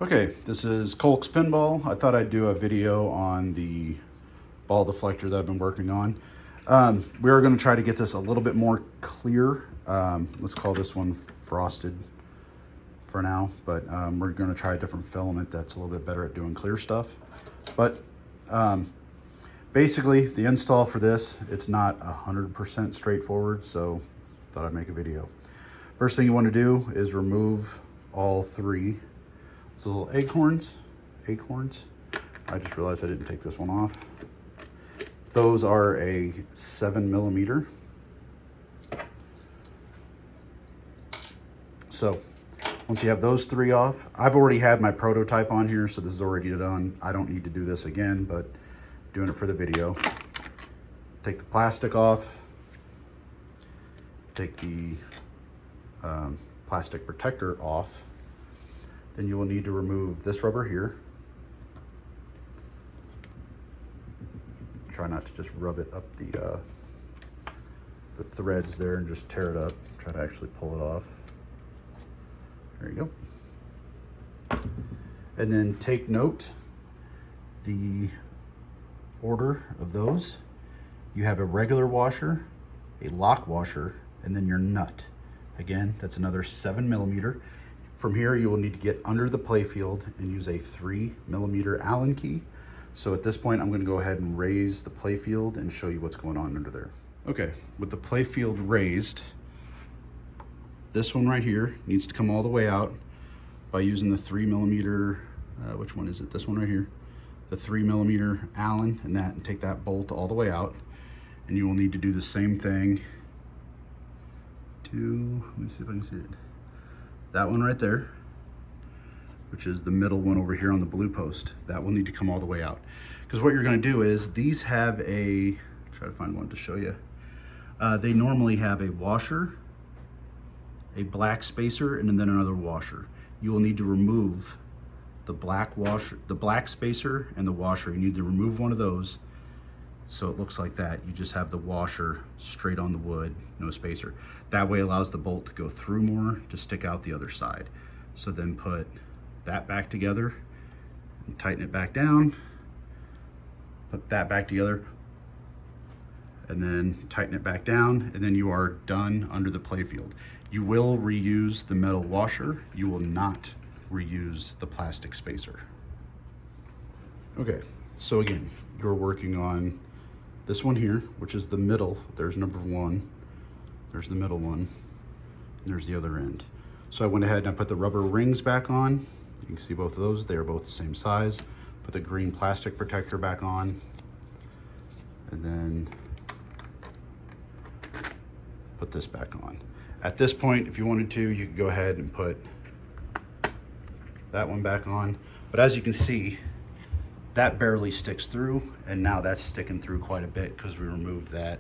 Okay, this is Colk's Pinball. I thought I'd do a video on the ball deflector that I've been working on. We are going to try to get this a little bit more clear. Let's call this one frosted for now, but we're going to try a different filament that's a little bit better at doing clear stuff. But basically, the install for this, it's not 100% straightforward, so thought I'd make a video. First thing you want to do is remove all three. These little acorns. I just realized I didn't take this one off. Those are a 7mm. So once you have those three off, I've already had my prototype on here, so this is already done. I don't need to do this again, but doing it for the video. Take the plastic off. Take the plastic protector off. Then you will need to remove this rubber here. Try not to just rub it up the threads there and just tear it up. Try to actually pull it off. There you go. And then take note, the order of those. You have a regular washer, a lock washer, and then your nut. Again, that's another 7mm. From here, you will need to get under the playfield and use a 3mm Allen key. So at this point, I'm going to go ahead and raise the playfield and show you what's going on under there. Okay, with the playfield raised, this one right here needs to come all the way out by using the 3mm, which one is it? This one right here. The 3mm Allen and take that bolt all the way out. And you will need to do the same thing to, let me see if I can see it. That one right there, which is the middle one over here on the blue post, that will need to come all the way out. Because what you're going to do is, these have a, try to find one to show you. They normally have a washer, a black spacer, and then another washer. You will need to remove the black washer, the black spacer and the washer. You need to remove one of those so it looks like that. You just have the washer straight on the wood, no spacer. That way allows the bolt to go through more, to stick out the other side. So then put that back together and tighten it back down. Put that back together and then tighten it back down, and then you are done under the playfield. You will reuse the metal washer. You will not reuse the plastic spacer. Okay, so again, you're working on this one here, which is the middle. There's number one, there's the middle one, there's the other end. So I went ahead and I put the rubber rings back on. You can see both of those, they are both the same size. Put the green plastic protector back on, and then put this back on. At this point, if you wanted to, you could go ahead and put that one back on. But as you can see, that barely sticks through, and now that's sticking through quite a bit because we removed that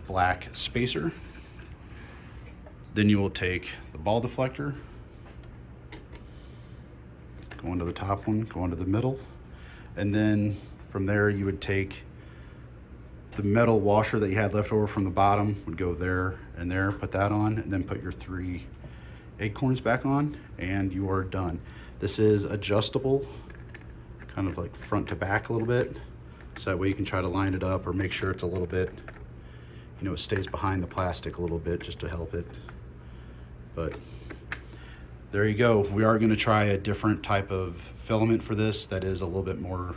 black spacer. Then you will take the ball deflector, go into the top one, go into the middle, and then from there you would take the metal washer that you had left over from the bottom, would go there and there, put that on, and then put your three acorns back on, and you are done. This is adjustable, kind of like front to back a little bit, so that way you can try to line it up or make sure it's a little bit, you know, it stays behind the plastic a little bit just to help it. But there you go. We are going to try a different type of filament for this that is a little bit more,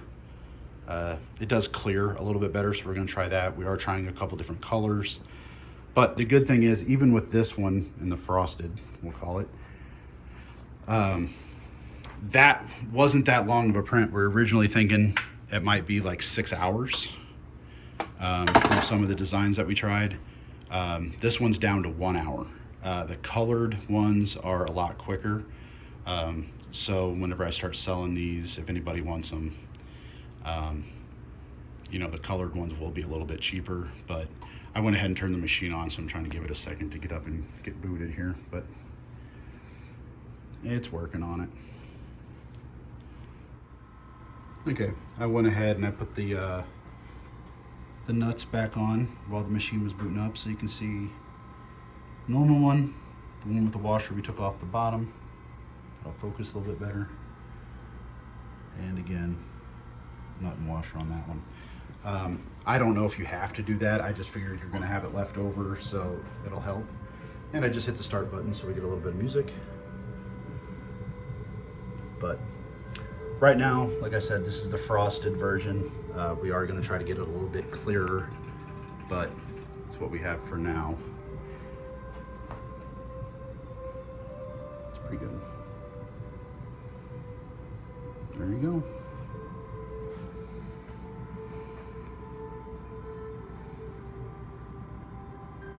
it does clear a little bit better, so we're going to try that. We are trying a couple different colors, but the good thing is, even with this one in the frosted, we'll call it, that wasn't that long of a print. We're originally thinking it might be like 6 hours from some of the designs that we tried. This one's down to 1 hour. The colored ones are a lot quicker. So whenever I start selling these, if anybody wants them, you know, the colored ones will be a little bit cheaper, but I went ahead and turned the machine on, so I'm trying to give it a second to get up and get booted here, but it's working on it. Okay, I went ahead and I put the nuts back on while the machine was booting up, so you can see normal one, the one with the washer we took off the bottom. I'll focus a little bit better. And again, nut and washer on that one. I don't know if you have to do that. I just figured you're gonna have it left over, so it'll help. And I just hit the start button so we get a little bit of music. But right now, like I said, this is the frosted version. We are gonna try to get it a little bit clearer, but it's what we have for now. It's pretty good. There you go.